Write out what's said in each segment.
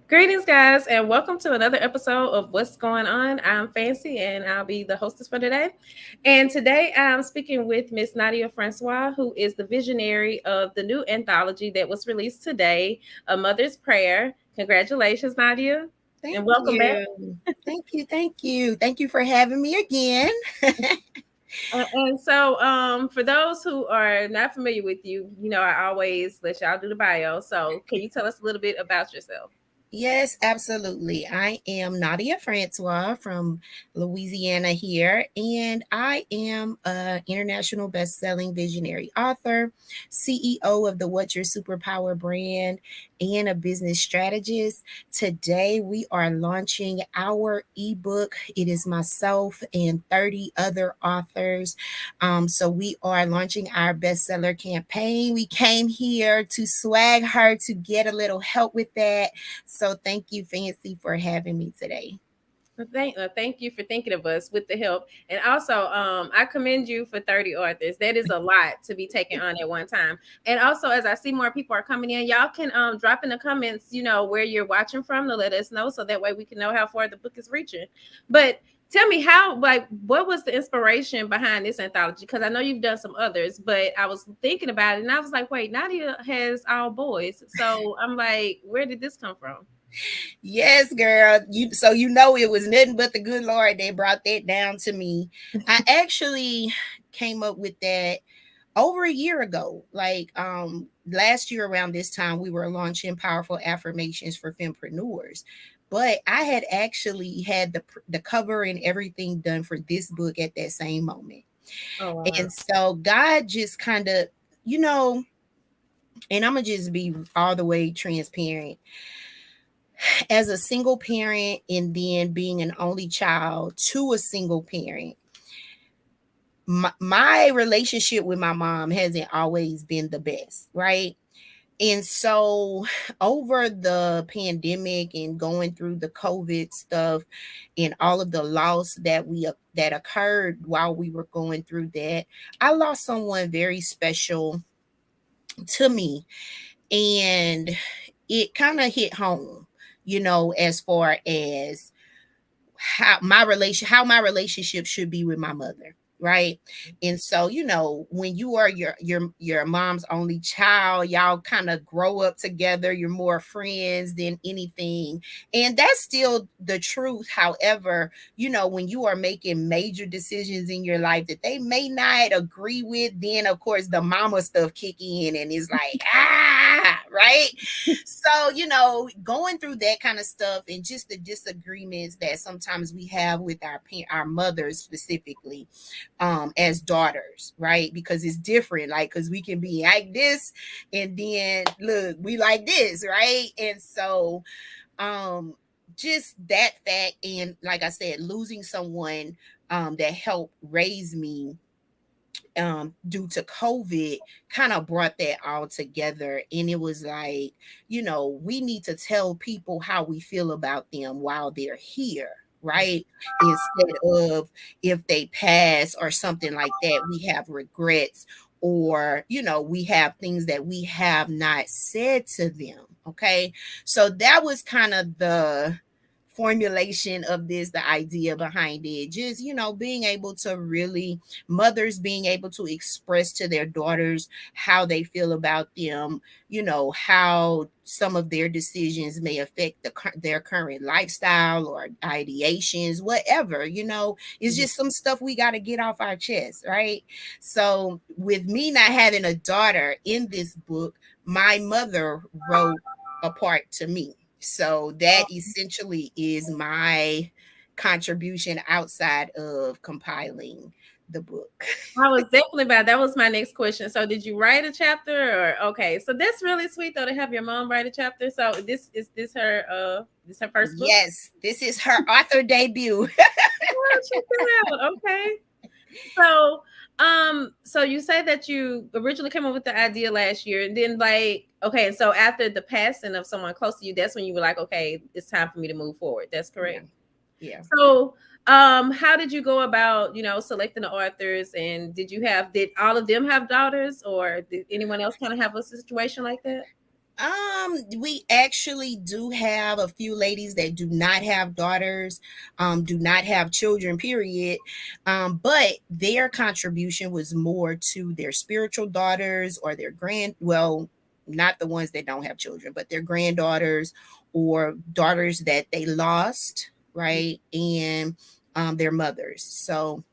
Greetings, guys, and welcome to another episode of What's Going On. I'm Fancy, and I'll be the hostess for today. And today I'm speaking with Miss Nadia Francois, who is the visionary of the new anthology that was released today, A Mother's Prayer. Congratulations, Nadia, and Thank welcome back. you. Thank you. Thank you. Thank you for having me again. For those who are not familiar with you, I always let y'all do the bio. So, can you tell us a little bit about yourself? Yes, absolutely. I am Nadia Francois from Louisiana here, and I am an international best-selling visionary author, CEO of the What's Your Superpower brand, and a business strategist. Today, we are launching our ebook. It is myself and 30 other authors. So we are launching our bestseller campaign. We came here to swag her to get a little help with that. So thank you, Fancy, for having me today. Thank you for thinking of us with the help. And also, I commend you for 30 authors. That is a lot to be taken on at one time. And also, as I see more people are coming in, y'all can drop in the comments, where you're watching from to let us know so that way we can know how far the book is reaching. But tell me what was the inspiration behind this anthology? Because I know you've done some others, but I was thinking about it and I was like, wait, Nadia has all boys. So I'm like, where did this come from? Yes, girl. You know it was nothing but the good Lord that brought that down to me. I actually came up with that over a year ago. Last year around this time we were launching powerful affirmations for fempreneurs. But I had actually had the cover and everything done for this book at that same moment. Oh wow. And so God just kind of, you know, and I'm gonna just be all the way transparent. As a single parent and then being an only child to a single parent, my relationship with my mom hasn't always been the best, right? And so over the pandemic and going through the COVID stuff and all of the loss that occurred while we were going through that, I lost someone very special to me, and it kind of hit home, as far as how my relationship should be with my mother, right? And so, when you are your mom's only child, y'all kind of grow up together, you're more friends than anything, and that's still the truth. However, when you are making major decisions in your life that they may not agree with, then of course the mama stuff kick in and it's like, right? So, going through that kind of stuff and just the disagreements that sometimes we have with our mothers specifically, as daughters, right? Because it's different, like, because we can be like this and then look, we like this, right? And so, um, just that fact, and like I said, losing someone that helped raise me due to COVID kind of brought that all together. And it was like, we need to tell people how we feel about them while they're here, right? Instead of if they pass or something like that, we have regrets, or, we have things that we have not said to them. Okay. So that was kind of the formulation of this, the idea behind it. Just, being able to really, mothers being able to express to their daughters how they feel about them, how some of their decisions may affect their current lifestyle or ideations, whatever, it's just some stuff we got to get off our chest, right? So with me not having a daughter in this book, my mother wrote a part to me. So that essentially is my contribution outside of compiling the book. I was definitely about that was my next question. So did you write a chapter or okay. So that's really sweet though to have your mom write a chapter. So this her first book? Yes, this is her author debut. Oh, check that out. Okay. So you say that you originally came up with the idea last year, and then okay, so after the passing of someone close to you, that's when you were like, okay, it's time for me to move forward. That's Yeah, correct. yeah. So, how did you go about, selecting the authors, and did all of them have daughters, or did anyone else kind of have a situation like that? We actually do have a few ladies that do not have daughters, do not have children, period. But their contribution was more to their spiritual daughters or their well, not the ones that don't have children, but their granddaughters or daughters that they lost, right? And their mothers. So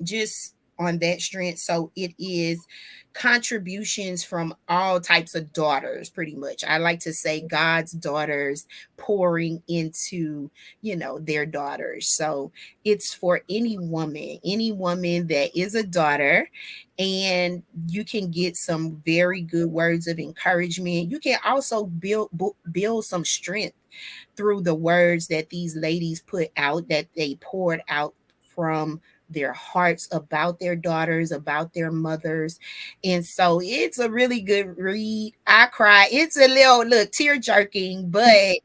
just on that strength. So it is contributions from all types of daughters, pretty much. I like to say God's daughters pouring into, their daughters. So it's for any woman that is a daughter, and you can get some very good words of encouragement. You can also build some strength through the words that these ladies put out, that they poured out from their hearts about their daughters, about their mothers. And so it's a really good read. I cry. It's a little look tear jerking, but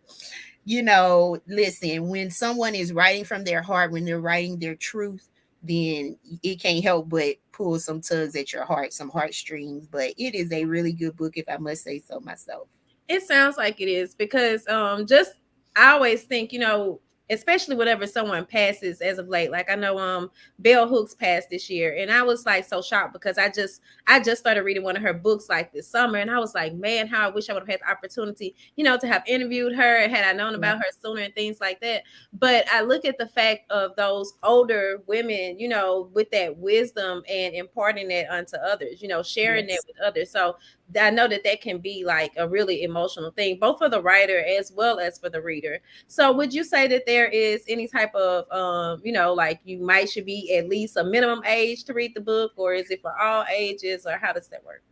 listen, when someone is writing from their heart, when they're writing their truth, then it can't help but pull some tugs at your heart, some heartstrings. But it is a really good book, if I must say so myself. It sounds like it is because just I always think, especially whenever someone passes as of late. Like I know Bell Hooks passed this year, and I was like so shocked because I just started reading one of her books like this summer, and I was like, man, how I wish I would have had the opportunity, to have interviewed her had I known Yeah. about her sooner and things like that. But I look at the fact of those older women, with that wisdom and imparting that unto others, sharing that Yes. with others. So I know that that can be like a really emotional thing, both for the writer as well as for the reader. So, would you say that there is any type of, like you might should be at least a minimum age to read the book, or is it for all ages, or how does that work?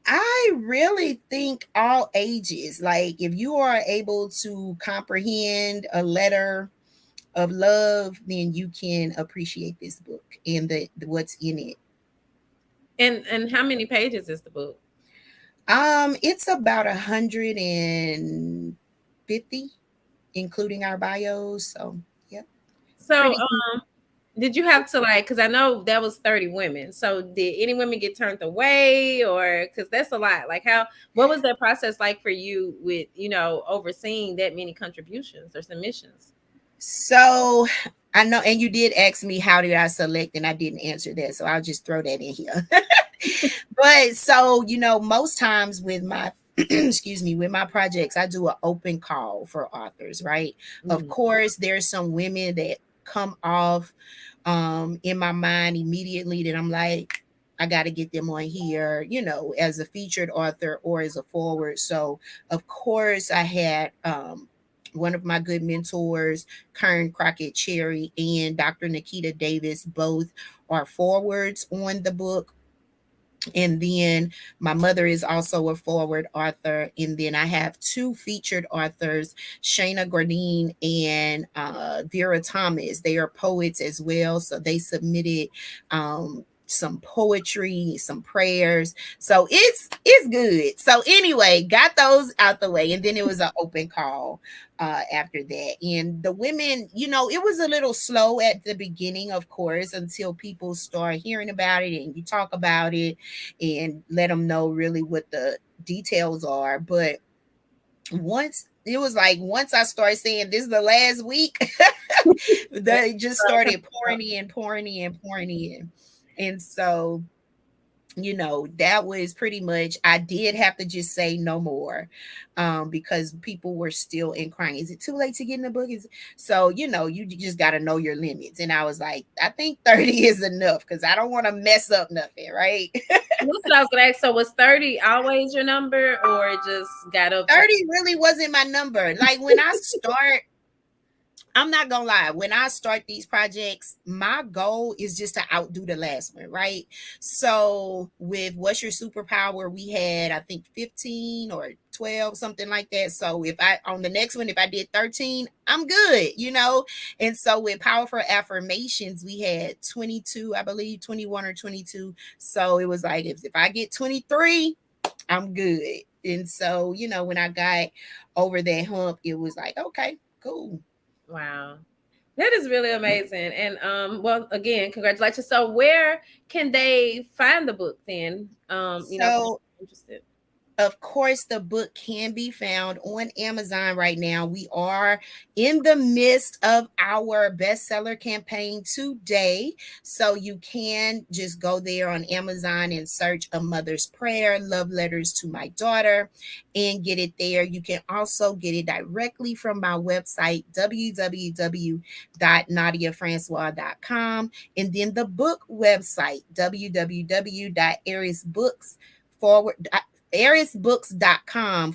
I really think all ages, like if you are able to comprehend a letter of love, then you can appreciate this book and the what's in it. And how many pages is the book? It's about 150, including our bios. So, yep, So, pretty good. did you have to like? Because I know that was 30 women. So, did any women get turned away, or because that's a lot? Like, how? What was that process like for you with overseeing that many contributions or submissions? So I know, and you did ask me how did I select, and I didn't answer that. So I'll just throw that in here. But so, most times with my excuse me, with my projects, I do an open call for authors, right? Of Mm. course, there's some women that come off in my mind immediately that I'm like, I got to get them on here, as a featured author or as a forward. So, of course, I had one of my good mentors, Kern Crockett Cherry and Dr. Nikita Davis, both are forwards on the book. And then my mother is also a forward author. And then I have two featured authors, Shayna Gordine and Vera Thomas. They are poets as well. So they submitted some poetry, some prayers. So it's good. So anyway, got those out the way. And then it was an open call after that. And the women, it was a little slow at the beginning, of course, until people start hearing about it and you talk about it and let them know really what the details are. But once I started saying this is the last week, they just started pouring in, pouring in, pouring in. And so, that was pretty much, I did have to just say no more, because people were still inquiring, is it too late to get in the book? So, you just got to know your limits. And I was like, I think 30 is enough because I don't want to mess up nothing, right? That's what I was gonna ask. So, was 30 always your number, or it just got up to? 30 really wasn't my number. Like when I start, I'm not gonna lie. When I start these projects, my goal is just to outdo the last one, right? So with What's Your Superpower, we had I think 15 or 12, something like that. So if I on the next one, if I did 13, I'm good. And so with Powerful Affirmations, we had 22, I believe, 21 or 22. So it was like if I get 23, I'm good. And so, when I got over that hump, it was like, okay, cool. Wow. That is really amazing. And well, again, congratulations. So where can they find the book then? For those So interested. Of course, the book can be found on Amazon right now. We are in the midst of our bestseller campaign today. So you can just go there on Amazon and search A Mother's Prayer, Love Letters to My Daughter, and get it there. You can also get it directly from my website, www.nadiafrancois.com, and then the book website, www.arisbooks forward arisbooks.com/,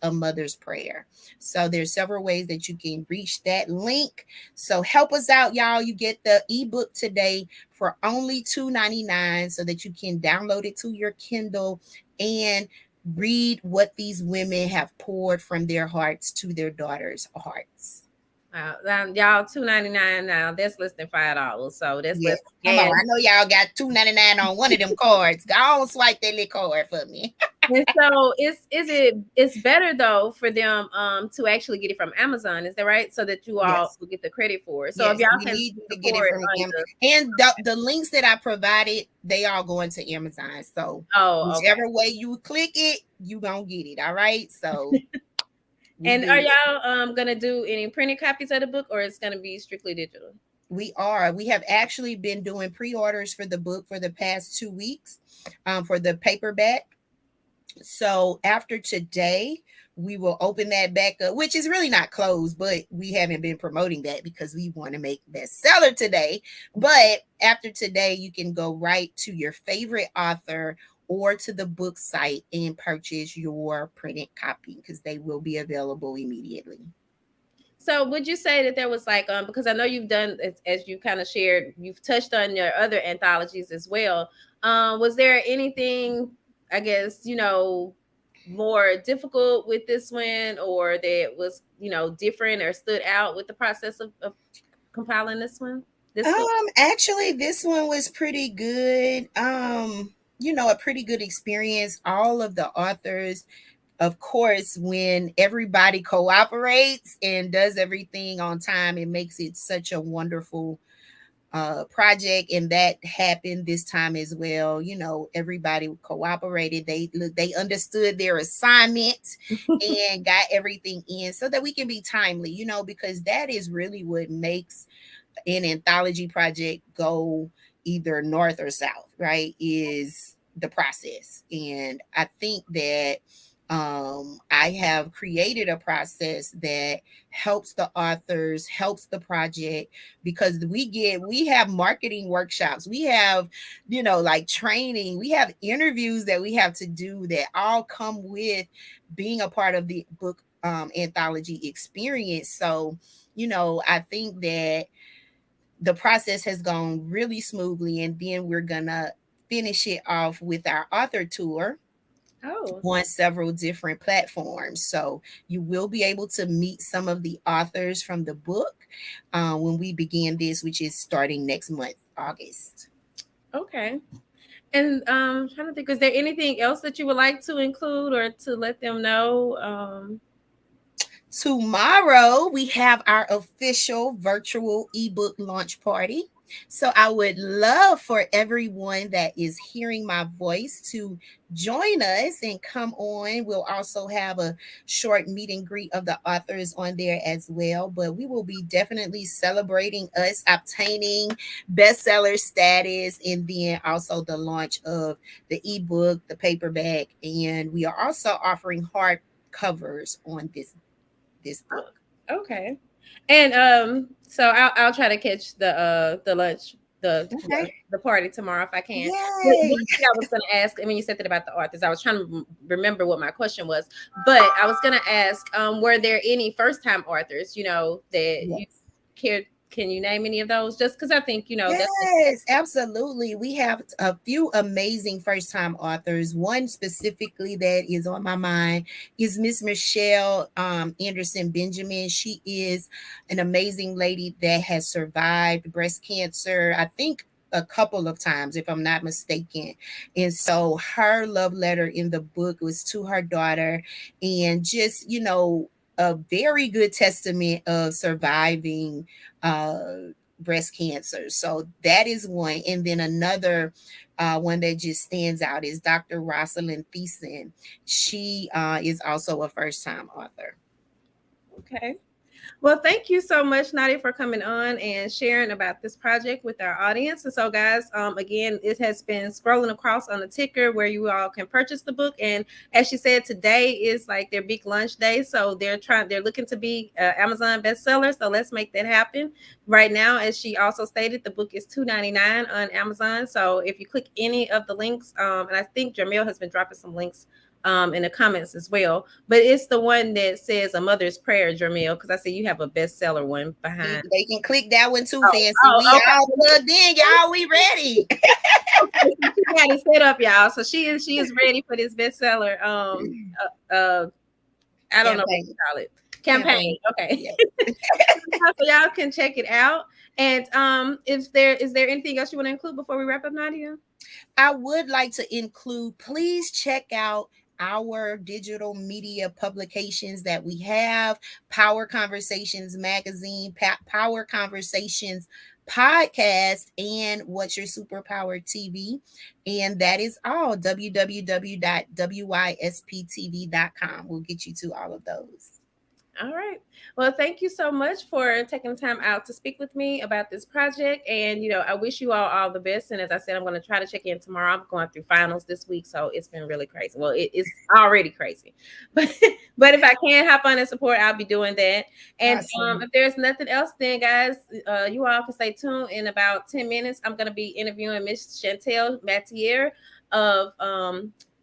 A Mother's Prayer. So there's several ways that you can reach that link. So help us out, y'all. You get the ebook today for only $2.99 so that you can download it to your Kindle and read what these women have poured from their hearts to their daughters' hearts. Wow, y'all, $2.99 now. That's less than $5. So that's Yes. less Come on. than gas. I know y'all got $2.99 on one of them cards. Go on, swipe that little card for me. And so it's better though for them to actually get it from Amazon, is that right? So that you all Yes. will get the credit for it. So if Yes, y'all we can need you to get it support from on Am. the And the links that I provided, they all going to Amazon. So oh, okay. whichever way you click it, you gonna get it. All right. So we And are good. y'all gonna do any printed copies of the book, or it's gonna be strictly digital? We are. We have actually been doing pre-orders for the book for the past 2 weeks, for the paperback. So after today, we will open that back up, which is really not closed, but we haven't been promoting that because we want to make bestseller today. But after today, you can go right to your favorite author or to the book site and purchase your printed copy because they will be available immediately. So would you say that there was like because I know you've done as you kind of shared, you've touched on your other anthologies as well. Was there anything, I guess, more difficult with this one, or that was, different or stood out with the process of compiling this book? Actually, this one was pretty good. A pretty good experience. All of the authors, of course, when everybody cooperates and does everything on time, it makes it such a wonderful project. And that happened this time as well. Everybody cooperated. They understood their assignment and got everything in so that we can be timely, because that is really what makes an anthology project go either north or south, right? Is the process. And I think that I have created a process that helps the authors, helps the project, because we have marketing workshops, we have, like training, we have interviews that we have to do that all come with being a part of the book anthology experience. So, I think that the process has gone really smoothly. And then we're gonna finish it off with our author tour Oh, on several different platforms. So you will be able to meet some of the authors from the book when we begin this, which is starting next month, August. okay. And trying to think, is there anything else that you would like to include or to let them know? Tomorrow, we have our official virtual ebook launch party. So I would love for everyone that is hearing my voice to join us and come on. We'll also have a short meet and greet of the authors on there as well. But we will be definitely celebrating us obtaining bestseller status, and then also the launch of the ebook, the paperback, and we are also offering hard covers on this book. Okay. And so I'll try to catch the lunch Okay. the party tomorrow if I can. But one Yay. thing I was gonna ask, I mean, you said that about the authors. I was trying to remember what my question was, but I was gonna ask, were there any first time authors, that you Yes. care? Can you name any of those? Just because I think that's Yes, absolutely. We have a few amazing first time authors. One specifically that is on my mind is Miss Michelle Anderson Benjamin. She is an amazing lady that has survived breast cancer, I think a couple of times, if I'm not mistaken. And so her love letter in the book was to her daughter, and just, a very good testament of surviving breast cancer. So that is one. And then another one that just stands out is Dr. Rosalind Thiessen. She is also a first time author. Okay. Well, thank you so much, Nadia, for coming on and sharing about this project with our audience. And so, guys, again, it has been scrolling across on the ticker where you all can purchase the book. And as she said, today is like their big lunch day, so they're looking to be Amazon bestseller. So let's make that happen. Right now, as she also stated, the book is $2.99 on Amazon. So if you click any of the links, and I think Jamil has been dropping some links in the comments as well. But it's the one that says A Mother's Prayer, Jamil, because I see you have a bestseller one behind. They can click that one too, Oh, Fancy. We oh, all okay. plugged in, y'all. We ready. Okay, so she got it set up, y'all. So she is ready for this bestseller. I don't know what to Campaign. call it. Campaign. Campaign. Okay. Yeah. So y'all can check it out. And if there is there anything else you want to include before we wrap up, Nadia? I would like to include, please check out our digital media publications that we have: Power Conversations Magazine, Power Conversations Podcast, and What's Your Superpower TV. And that is all. www.wysptv.com will get you to all of those. All right. Well, thank you so much for taking the time out to speak with me about this project. And, I wish you all the best. And as I said, I'm going to try to check in tomorrow. I'm going through finals this week. So it's been really crazy. Well, it's already crazy. But but if I can hop on and support, I'll be doing that. And Awesome. if there's nothing else, then, guys, you all can stay tuned. In about 10 minutes, I'm going to be interviewing Miss Chantel Matier of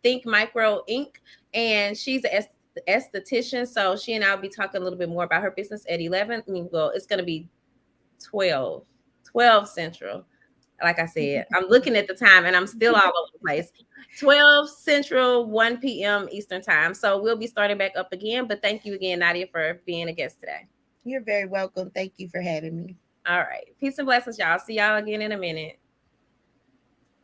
Think Micro Inc. And she's an esthetician. So she and I'll be talking a little bit more about her business at 11. I mean, well, it's going to be 12 Central. Like I said, I'm looking at the time and I'm still all over the place. 12 Central, 1 p.m. Eastern time. So we'll be starting back up again. But thank you again, Nadia, for being a guest today. You're very welcome. Thank you for having me. All right. Peace and blessings, y'all. See y'all again in a minute.